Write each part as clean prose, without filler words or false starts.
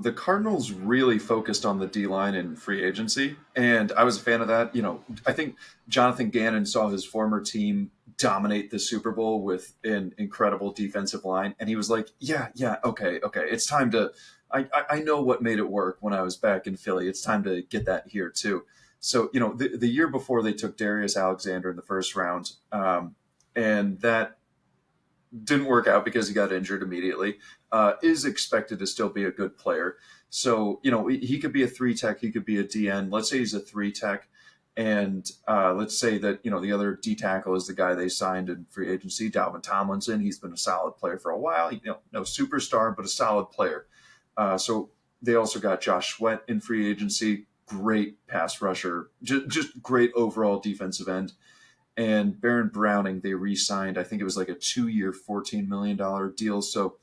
the Cardinals really focused on the D line in free agency, and I was a fan of that. I think Jonathan Gannon saw his former team dominate the Super Bowl with an incredible defensive line, and he was like, "Yeah, yeah, okay, okay, it's time to. I know what made it work when I was back in Philly. It's time to get that here too." So the year before they took Darius Alexander in the first round, and that didn't work out because he got injured immediately. Is expected to still be a good player. So, he could be a three tech, he could be a DN. Let's say he's a three tech. And let's say that, the other D tackle is the guy they signed in free agency, Dalvin Tomlinson. He's been a solid player for a while. No superstar, but a solid player. So they also got Josh Sweat in free agency. Great pass rusher, just great overall defensive end. And Baron Browning, they re-signed. I think it was like a 2-year, $14 million deal. So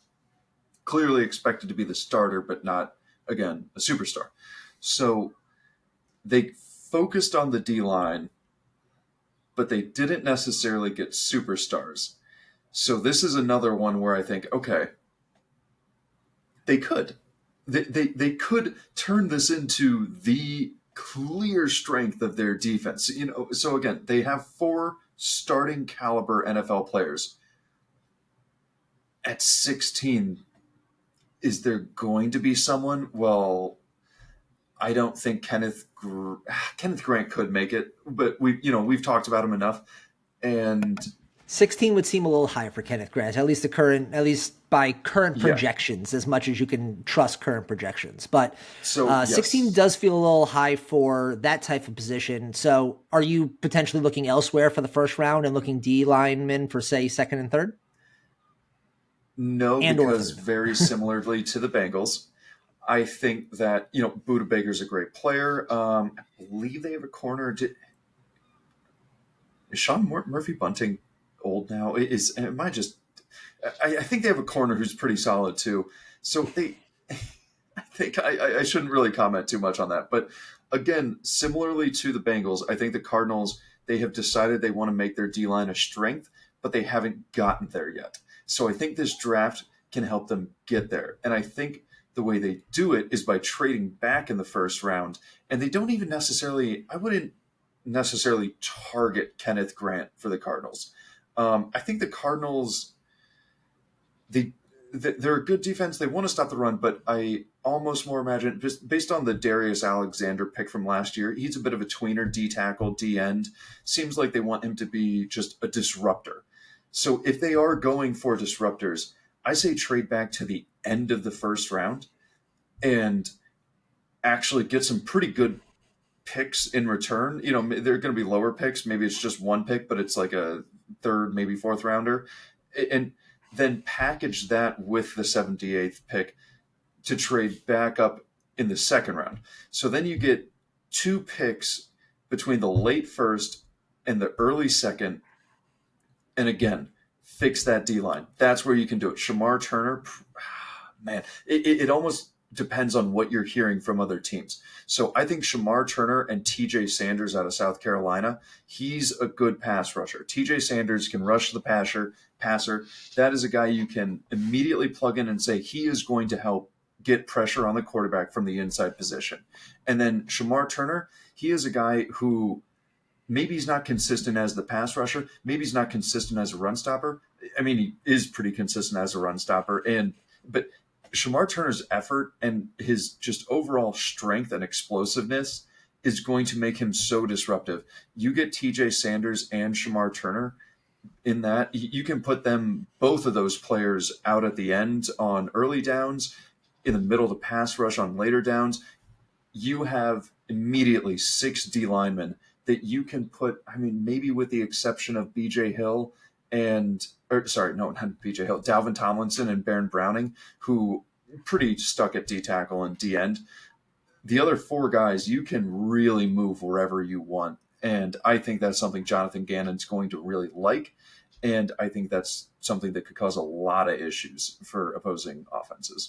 clearly expected to be the starter, but not, again, a superstar. So they focused on the D line, but they didn't necessarily get superstars. So this is another one where I think, okay, they could. They could turn this into the clear strength of their defense. So again, they have 4 starting caliber NFL players. At 16, is there going to be someone? Well, I don't think Kenneth Grant could make it, but we've talked about him enough. And 16 would seem a little high for Kenneth Grant, at least by current yeah, projections, as much as you can trust current projections. But so 16 yes, does feel a little high for that type of position. So are you potentially looking elsewhere for the first round and looking D linemen for, say, second and third? no, And or because third? very similarly to the Bengals, I think that Buda Baker's a great player. I believe they have a corner. Is Sean Murphy Bunting old now? Am I just? I think they have a corner who's pretty solid too. So they, I think I shouldn't really comment too much on that. But again, similarly to the Bengals, I think the Cardinals, they have decided they want to make their D line a strength, but they haven't gotten there yet. So I think this draft can help them get there. And I think the way they do it is by trading back in the first round. And they don't even necessarily, I wouldn't necessarily target Kenneth Grant for the Cardinals. I think the Cardinals, they they're a good defense. They want to stop the run, but I almost more imagine, just based on the Darius Alexander pick from last year, he's a bit of a tweener, D tackle, D end. Seems like they want him to be just a disruptor. So if they are going for disruptors, I say trade back to the end of the first round and actually get some pretty good picks in return. They're going to be lower picks. Maybe it's just one pick, but it's like a third, maybe fourth rounder. And then package that with the 78th pick to trade back up in the second round. So then you get 2 picks between the late first and the early second. And again, fix that D line. That's where you can do it. Shamar Turner, man, it almost depends on what you're hearing from other teams. So I think Shamar Turner and TJ Sanders out of South Carolina, he's a good pass rusher. TJ Sanders can rush the passer. That is a guy you can immediately plug in and say he is going to help get pressure on the quarterback from the inside position. And then Shamar Turner, he is a guy who maybe he's not consistent as the pass rusher. Maybe he's not consistent as a run stopper. I mean, he is pretty consistent as a run stopper. But Shamar Turner's effort and his just overall strength and explosiveness is going to make him so disruptive. You get TJ Sanders and Shamar Turner in that, you can put them, both of those players, out at the end on early downs, in the middle of the pass rush on later downs. You have immediately 6 D linemen that you can put, I mean, maybe with the exception of BJ Hill not BJ Hill, Dalvin Tomlinson and Baron Browning, who pretty stuck at D tackle and D end. The other 4 guys, you can really move wherever you want. And I think that's something Jonathan Gannon's going to really like. And I think that's something that could cause a lot of issues for opposing offenses.